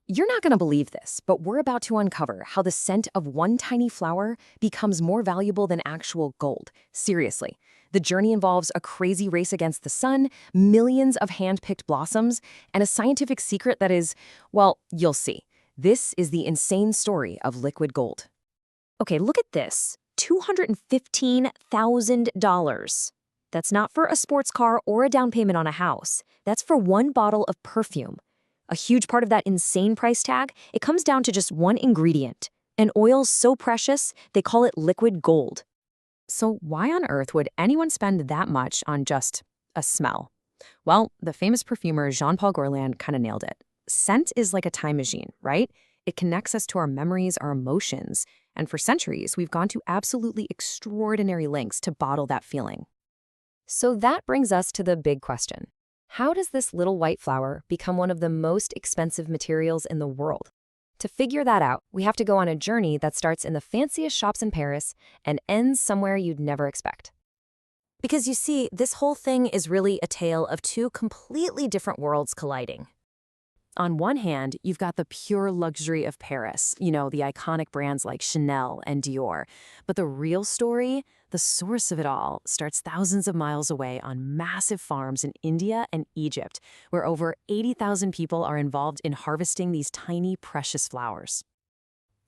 You're not going to believe this, but we're about to uncover how the scent of one tiny flower becomes more valuable than actual gold. Seriously. The journey involves a crazy race against the sun, millions of hand-picked blossoms, and a scientific secret that is, well, you'll see. This is the insane story of liquid gold. Okay, look at this. $215,000. That's not for a sports car or a down payment on a house. That's for one bottle of perfume. A huge part of that insane price tag, it comes down to just one ingredient, an oil so precious they call it liquid gold. So why on earth would anyone spend that much on just a smell? Well, the famous perfumer Jean-Paul Gourland kind of nailed it. Scent is like a time machine, right? It connects us to our memories, our emotions, and for centuries, we've gone to absolutely extraordinary lengths to bottle that feeling. So that brings us to the big question. How does this little white flower become one of the most expensive materials in the world? To figure that out, we have to go on a journey that starts in the fanciest shops in Paris and ends somewhere you'd never expect. Because you see, this whole thing is really a tale of two completely different worlds colliding. On one hand, you've got the pure luxury of Paris, the iconic brands like Chanel and Dior. But the real story, the source of it all, starts thousands of miles away on massive farms in India and Egypt, where over 80,000 people are involved in harvesting these tiny, precious flowers.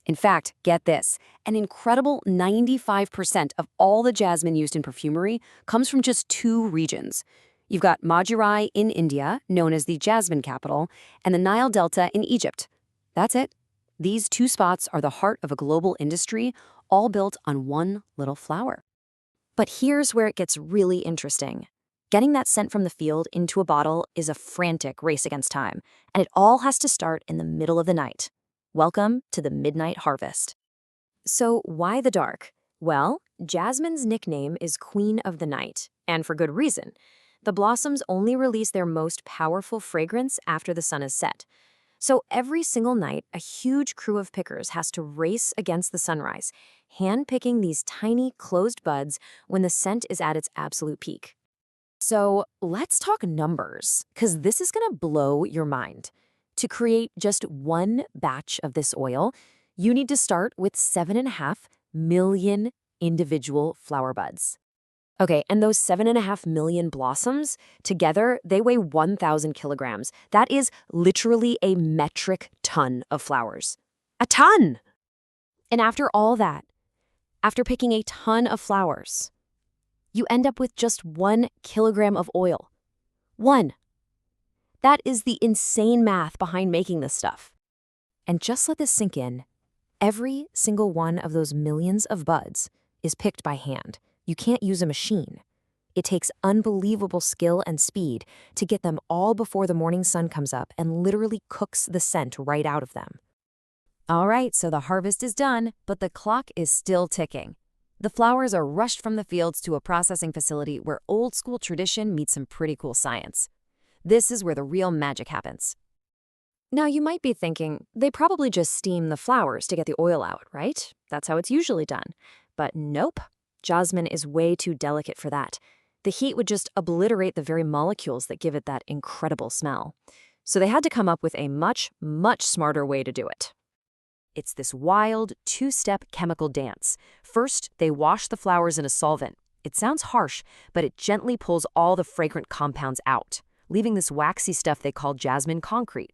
In fact, get this, an incredible 95% of all the jasmine used in perfumery comes from just two regions. You've got Madurai in India, known as the jasmine capital, and the Nile Delta in Egypt. That's it. These two spots are the heart of a global industry, all built on one little flower. But here's where it gets really interesting. Getting that scent from the field into a bottle is a frantic race against time, and it all has to start in the middle of the night. Welcome to the midnight harvest. So why the dark? Well, jasmine's nickname is Queen of the Night, and for good reason. The blossoms only release their most powerful fragrance after the sun is set. So every single night, a huge crew of pickers has to race against the sunrise, hand-picking these tiny, closed buds when the scent is at its absolute peak. So let's talk numbers, because this is going to blow your mind. To create just one batch of this oil, you need to start with 7.5 million individual flower buds. Okay, and those 7.5 million blossoms, together, they weigh 1,000 kilograms. That is literally a metric ton of flowers. A ton! And after all that, after picking a ton of flowers, you end up with just 1 kilogram of oil. 1. That is the insane math behind making this stuff. And just let this sink in. Every single one of those millions of buds is picked by hand. You can't use a machine. It takes unbelievable skill and speed to get them all before the morning sun comes up and literally cooks the scent right out of them. All right, so the harvest is done, but the clock is still ticking. The flowers are rushed from the fields to a processing facility where old-school tradition meets some pretty cool science. This is where the real magic happens. Now, you might be thinking, they probably just steam the flowers to get the oil out, right? That's how it's usually done. But nope. Jasmine is way too delicate for that. The heat would just obliterate the very molecules that give it that incredible smell. So they had to come up with a much, much smarter way to do it. It's this wild, two-step chemical dance. First, they wash the flowers in a solvent. It sounds harsh, but it gently pulls all the fragrant compounds out, leaving this waxy stuff they call jasmine concrete.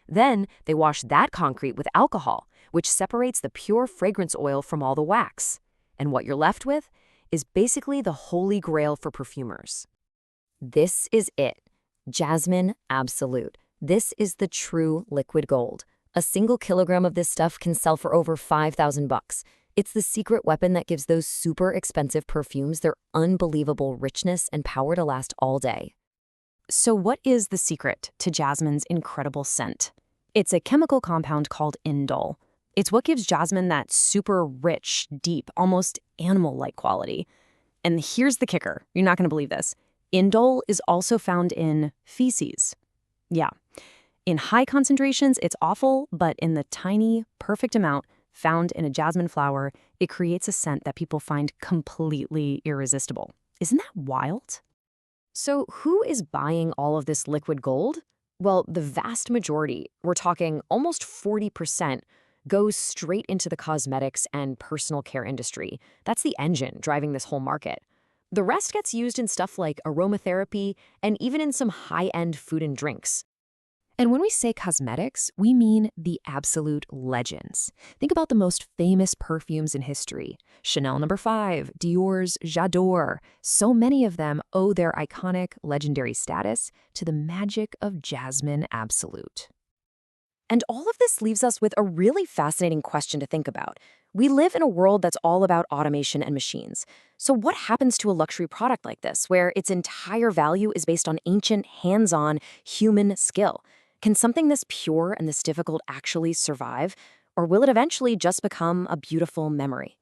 Then, they wash that concrete with alcohol, which separates the pure fragrance oil from all the wax. And what you're left with is basically the holy grail for perfumers. This is it. Jasmine Absolute. This is the true liquid gold. A single kilogram of this stuff can sell for over $5,000. It's the secret weapon that gives those super expensive perfumes their unbelievable richness and power to last all day. So what is the secret to jasmine's incredible scent? It's a chemical compound called indole. It's what gives jasmine that super rich, deep, almost animal-like quality. And here's the kicker. You're not going to believe this. Indole is also found in feces. Yeah. In high concentrations, it's awful, but in the tiny, perfect amount found in a jasmine flower, it creates a scent that people find completely irresistible. Isn't that wild? So who is buying all of this liquid gold? Well, the vast majority, we're talking almost 40%, goes straight into the cosmetics and personal care industry. That's the engine driving this whole market. The rest gets used in stuff like aromatherapy and even in some high-end food and drinks. And when we say cosmetics, we mean the absolute legends. Think about the most famous perfumes in history. Chanel No. 5, Dior's J'adore. So many of them owe their iconic, legendary status to the magic of Jasmine Absolute. And all of this leaves us with a really fascinating question to think about. We live in a world that's all about automation and machines. So, what happens to a luxury product like this, where its entire value is based on ancient, hands on, human skill? Can something this pure and this difficult actually survive? Or will it eventually just become a beautiful memory?